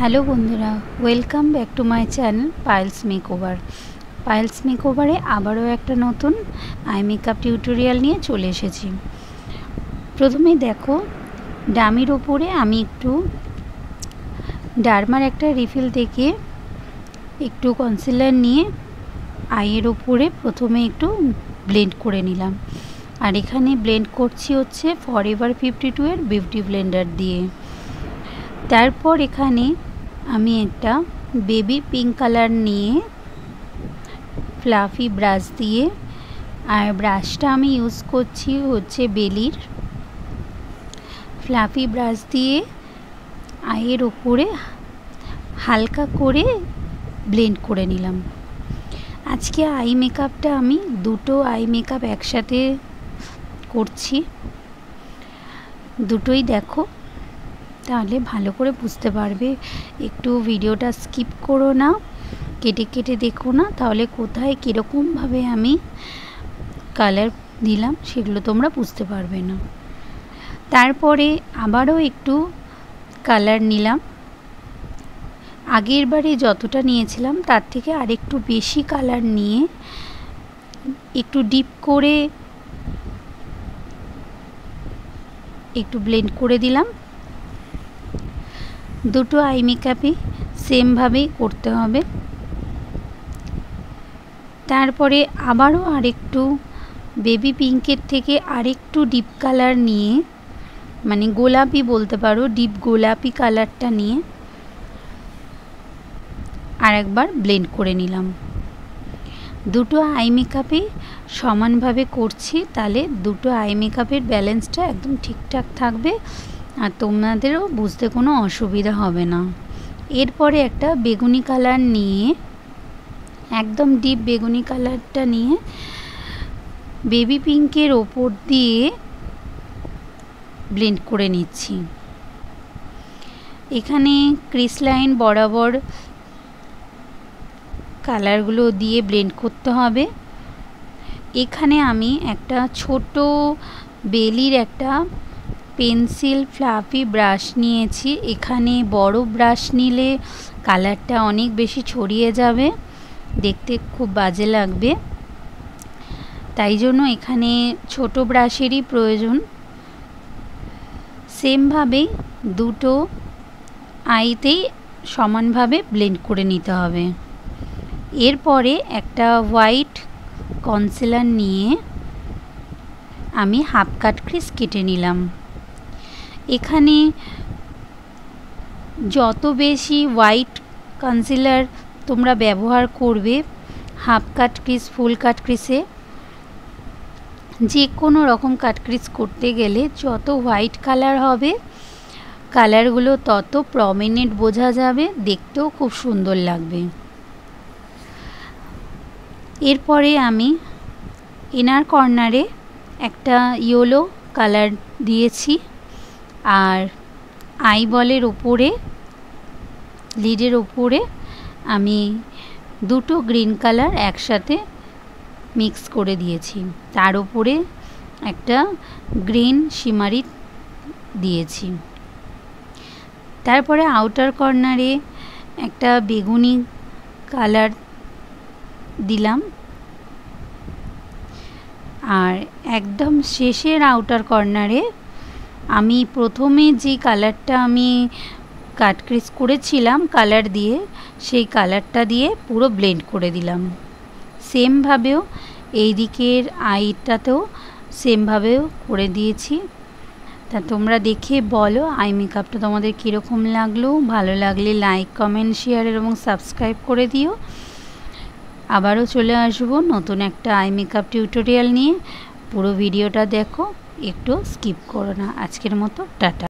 Hello বন্ধুরা, welcome back to my channel Payel's makeover. Payel's মেকওভারে আবারও একটা নতুন আই মেকআপ টিউটোরিয়াল নিয়ে চলে এসেছি। প্রথমে দেখো, ডামির ওপরে আমি একটু ডার্মার একটা রিফিল থেকে একটু কনসিলার নিয়ে আইয়ের ওপরে প্রথমে একটু ব্লেন্ড করে নিলাম। আর এখানে ব্লেন্ড করছি হচ্ছে ফরএভার 52 এর বিউটি ব্লেন্ডার দিয়ে। তারপর এখানে আমি একটা বেবি পিঙ্ক কালার নিয়ে ফ্লাফি ব্রাশ দিয়ে, আর ব্রাশটা আমি ইউজ করছি হচ্ছে বেলির ফ্লাফি ব্রাশ দিয়ে আইয়ের ওপরে হালকা করে ব্লেন্ড করে নিলাম। আজকে আই মেকআপটা আমি দুটো আই মেকআপ একসাথে করছি, দুটোই দেখো, তাহলে ভালো করে বুঝতে পারবে। একটু ভিডিওটা স্কিপ করো না, কেটে কেটে দেখো না, তাহলে কোথায় কীরকমভাবে আমি কালার দিলাম সেগুলো তোমরা বুঝতে পারবে না। তারপরে আবারও একটু কালার নিলাম, আগের বারে যতটা নিয়েছিলাম তার থেকে আরেকটু বেশি কালার নিয়ে একটু ডিপ করে একটু ব্লেন্ড করে দিলাম। দুটো আই মেকআপে সেমভাবেই করতে হবে। তারপরে আবারও আরেকটু বেবি পিঙ্কের থেকে আরেকটু ডিপ কালার নিয়ে, মানে গোলাপি বলতে পারো, ডিপ গোলাপি কালারটা নিয়ে আর একবার ব্লেন্ড করে নিলাম। দুটো আই মেকআপে সমানভাবে করছি, তাহলে দুটো আই মেকআপের ব্যালেন্সটা একদম ঠিকঠাক থাকবে আর তোমাদেরও বুঝতে কোনো অসুবিধা হবে না। এরপরে একটা বেগুনি কালার নিয়ে, একদম ডিপ বেগুনি কালারটা নিয়ে বেবি পিঙ্কের ওপর দিয়ে ব্লেন্ড করে নিচ্ছি। এখানে ক্রিস লাইন বরাবর কালারগুলো দিয়ে ব্লেন্ড করতে হবে। এখানে আমি একটা ছোট বেলির একটা পেন্সিল ফ্লাফি ব্রাশ নিয়েছি। এখানে বড় ব্রাশ নিলে কালারটা অনেক বেশি ছড়িয়ে যাবে, দেখতে খুব বাজে লাগবে, তাই জন্য এখানে ছোট ব্রাশেরই প্রয়োজন। সেমভাবেই দুটো আইতেই সমানভাবে ব্লেন্ড করে নিতে হবে। এরপরে একটা হোয়াইট কনসিলার নিয়ে আমি হাফ কাট ক্রিস কেটে নিলাম। এখানে যত বেশি হোয়াইট কনসিলার তোমরা ব্যবহার করবে হাফ কাট ক্রিস, ফুল কাট ক্রিসে, যে কোনো রকম কাট ক্রিস করতে গেলে যত হোয়াইট কালার হবে কালারগুলো তত প্রমিনেন্ট বোঝা যাবে, দেখতেও খুব সুন্দর লাগবে। এরপরে আমি ইনার কর্নারে একটা ইয়েলো কালার দিয়েছি, আর আইবলের ওপরে, লিডের ওপরে আমি দুটো গ্রিন কালার একসাথে মিক্স করে দিয়েছি, তার উপরে একটা গ্রিন শিমারি দিয়েছি। তারপরে আউটার কর্নারে একটা বেগুনি কালার দিলাম, আর একদম শেষের আউটার কর্নারে আমি প্রথমে যে কালারটা আমি কাট ক্রিস করেছিলাম কালার দিয়ে, সেই কালারটা দিয়ে পুরো ব্লেন্ড করে দিলাম। সেমভাবেও এই দিকের আইটাতেও সেমভাবেও করে দিয়েছি। তা তোমরা দেখে বলো আই মেকআপটা তোমাদের কীরকম লাগলো। ভালো লাগলে লাইক, কমেন্ট, শেয়ার এবং সাবস্ক্রাইব করে দিও। আবারও চলে আসবো নতুন একটা আই মেকআপ টিউটোরিয়াল নিয়ে। পুরো ভিডিওটা দেখো, একটু স্কিপ করো না। আজকের মতো টাটা।